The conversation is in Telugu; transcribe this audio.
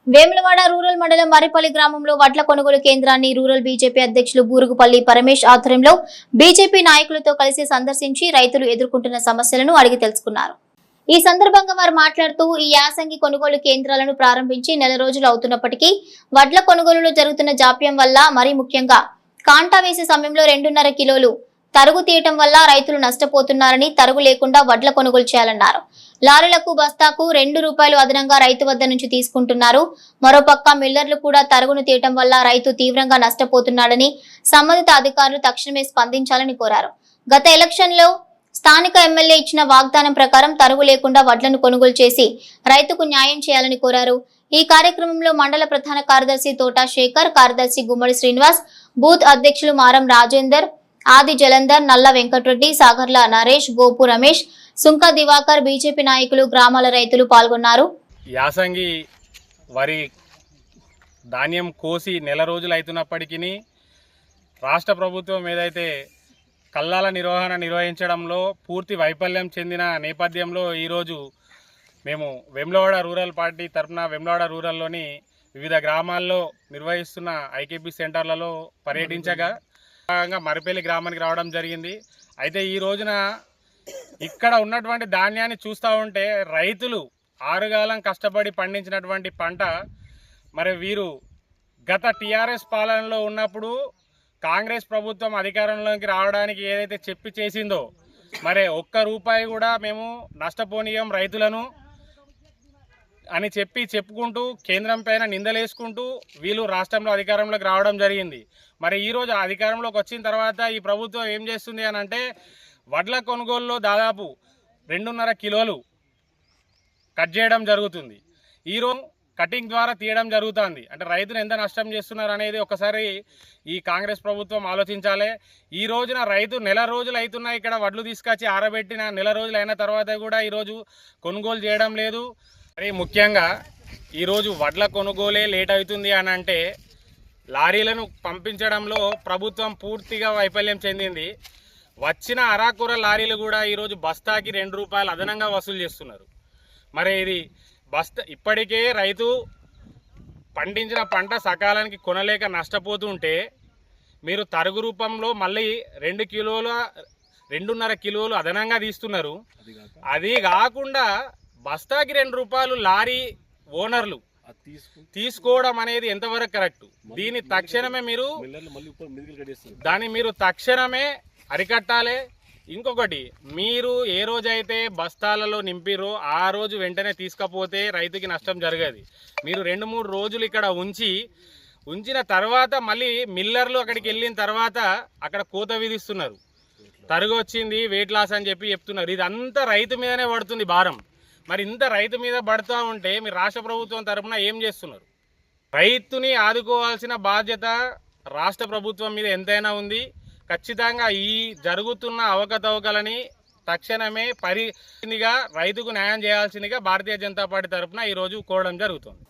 వేములవాడ రూరల్ మండలం మరిపల్లి గ్రామంలో వడ్ల కొనుగోలు కేంద్రాన్ని రూరల్ బీజేపీ అధ్యక్షులు బూరుగుపల్లి పరమేష్ ఆధ్వర్యంలో బీజేపీ నాయకులతో కలిసి సందర్శించి రైతులు ఎదుర్కొంటున్న సమస్యలను అడిగి తెలుసుకున్నారు. ఈ సందర్భంగా వారు మాట్లాడుతూ ఈ యాసంగి కొనుగోలు కేంద్రాలను ప్రారంభించి నెల రోజులు అవుతున్నప్పటికీ వడ్ల కొనుగోలులో జరుగుతున్న జాప్యం వల్ల మరీ ముఖ్యంగా కాంటా వేసే సమయంలో 2.5 కిలోలు తరుగు తీయటం వల్ల రైతులు నష్టపోతున్నారని, తరుగు లేకుండా వడ్ల కొనుగోలు చేయాలన్నారు. లారీలకు బస్తాకు ₹2 అదనంగా రైతు వద్ద నుంచి తీసుకుంటున్నారు. మరోపక్క మిల్లర్లు కూడా తరుగును తీయటం వల్ల రైతు తీవ్రంగా నష్టపోతున్నాడని, సంబంధిత అధికారులు తక్షణమే స్పందించాలని కోరారు. గత ఎలక్షన్లో స్థానిక ఎమ్మెల్యే ఇచ్చిన వాగ్దానం ప్రకారం తరుగు లేకుండా వడ్లను కొనుగోలు చేసి రైతుకు న్యాయం చేయాలని కోరారు. ఈ కార్యక్రమంలో మండల ప్రధాన కార్యదర్శి తోటా శేఖర్, కార్యదర్శి గుమ్మడి శ్రీనివాస్, బూత్ అధ్యక్షులు మారం రాజేందర్, ఆది జలంధర్, నల్ల వెంకటరెడ్డి, సాగర్ల నరేష్, గోపు రమేష్, సుంక దివాకర్, బీజేపీ నాయకులు, గ్రామాల రైతులు పాల్గొన్నారు. యాసంగి వరి ధాన్యం కోసి నెల రోజులు అవుతున్నప్పటికీ రాష్ట్ర ప్రభుత్వం ఏదైతే కల్లాల నిర్వహించడంలో పూర్తి వైఫల్యం చెందిన నేపథ్యంలో ఈరోజు మేము వేములవాడ రూరల్ పార్టీ తరఫున వేములవాడ రూరల్లోని వివిధ గ్రామాల్లో నిర్వహిస్తున్న ఐకేపీ సెంటర్లలో పర్యటించగా మరిపల్లి గ్రామానికి రావడం జరిగింది. అయితే ఈ రోజున ఇక్కడ ఉన్నటువంటి ధాన్యాన్ని చూస్తూ ఉంటే రైతులు ఆరుగాలం కష్టపడి పండించినటువంటి పంట మరి వీరు గత టీఆర్ఎస్ పాలనలో ఉన్నప్పుడు కాంగ్రెస్ ప్రభుత్వం అధికారంలోకి రావడానికి ఏదైతే చెప్పి చేసిందో మరి ₹1 కూడా మేము నష్టపోనీయం రైతులను అని చెప్పుకుంటూ కేంద్రం పైన నిందలేసుకుంటూ వీళ్ళు రాష్ట్రంలో అధికారంలోకి రావడం జరిగింది. మరి ఈరోజు అధికారంలోకి వచ్చిన తర్వాత ఈ ప్రభుత్వం ఏం చేస్తుంది అని అంటే వడ్ల కొనుగోలులో దాదాపు 2.5 కిలోలు కట్ చేయడం జరుగుతుంది. ఈరోజు కటింగ్ ద్వారా తీయడం జరుగుతుంది. అంటే రైతులు ఎంత నష్టం చేస్తున్నారు అనేది ఒకసారి ఈ కాంగ్రెస్ ప్రభుత్వం ఆలోచించాలి. ఈ రోజున రైతు నెల రోజులు అవుతున్నాయి ఇక్కడ వడ్లు తీసుకొచ్చి ఆరబెట్టిన నెల రోజులు అయిన తర్వాత కూడా ఈరోజు కొనుగోలు చేయడం లేదు. మరి ముఖ్యంగా ఈరోజు వడ్ల కొనుగోలే లేట్ అవుతుంది అని అంటే లారీలను పంపించడంలో ప్రభుత్వం పూర్తిగా వైఫల్యం చెందింది. వచ్చిన అరాకూర లారీలు కూడా ఈరోజు బస్తాకి ₹2 అదనంగా వసూలు చేస్తున్నారు. మరి ఇది ఇప్పటికే రైతు పండించిన పంట సకాలానికి కొనలేక నష్టపోతుంటే మీరు తరుగు రూపంలో మళ్ళీ 2.5 కిలోలు అదనంగా తీస్తున్నారు. అది కాకుండా బస్తాకి ₹2 లారీ ఓనర్లు తీసుకోవడం అనేది ఎంతవరకు కరెక్ట్? దాన్ని మీరు తక్షణమే అరికట్టాలి. ఇంకొకటి, మీరు ఏ రోజైతే బస్తాలలో నింపిరో ఆ రోజు వెంటనే తీసుకపోతే రైతుకి నష్టం జరగదు. మీరు 2-3 రోజులు ఇక్కడ ఉంచిన తర్వాత మళ్ళీ మిల్లర్లు అక్కడికి వెళ్ళిన తర్వాత అక్కడ కోత విధిస్తున్నారు. తరుగు వచ్చింది, వెయిట్ లాస్ అని చెప్తున్నారు. ఇదంతా రైతు మీదనే పడుతుంది భారం. మరి ఇంత రైతు మీద పడుతూ ఉంటే మీరు రాష్ట్ర ప్రభుత్వం తరఫున ఏం చేస్తున్నారు? రైతుని ఆదుకోవాల్సిన బాధ్యత రాష్ట్ర ప్రభుత్వం మీద ఎంతైనా ఉంది. ఖచ్చితంగా ఈ జరుగుతున్న అవకతవకలని తక్షణమే రైతుకు న్యాయం చేయాల్సిందిగా భారతీయ జనతా పార్టీ తరఫున ఈరోజు కోరడం జరుగుతుంది.